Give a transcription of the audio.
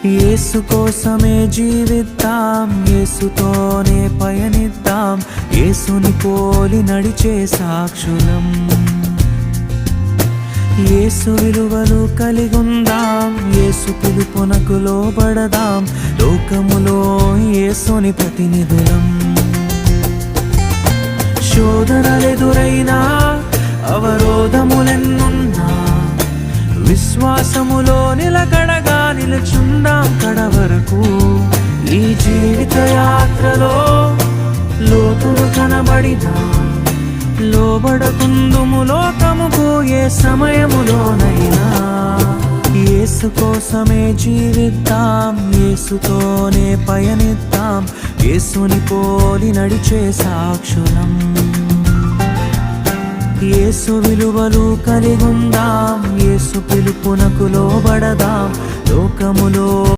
యేసు కోసమే జీవిద్దాం, యేసుతోనే పయనిద్దాం, యేసుని పోలి నడిచే సాక్షులం. యేసు విలువలు కలిగుందాం, యేసు పిలుపునకు లోబడదాం, లోకములో యేసుని ప్రతినిధులం. శోధనలెదురైనా అవరోధములెన్నున్నా విశ్వాసములో నిలకడగా నిలుచుందాం కడవరకు. ఈ జీవిత యాత్రలో లోతులు కనబడినా లోబడకుందుము లోకముకు ఏ సమయములోనైనా. యేసు కోసమే జీవిద్దాం, యేసుతోనే పయనిద్దాం, యేసుని పోలి నడిచే సాక్షులం. యేసు విలువలు కలిగుందాం, యేసు పిలుపునకు లోబడదాం, లోకములో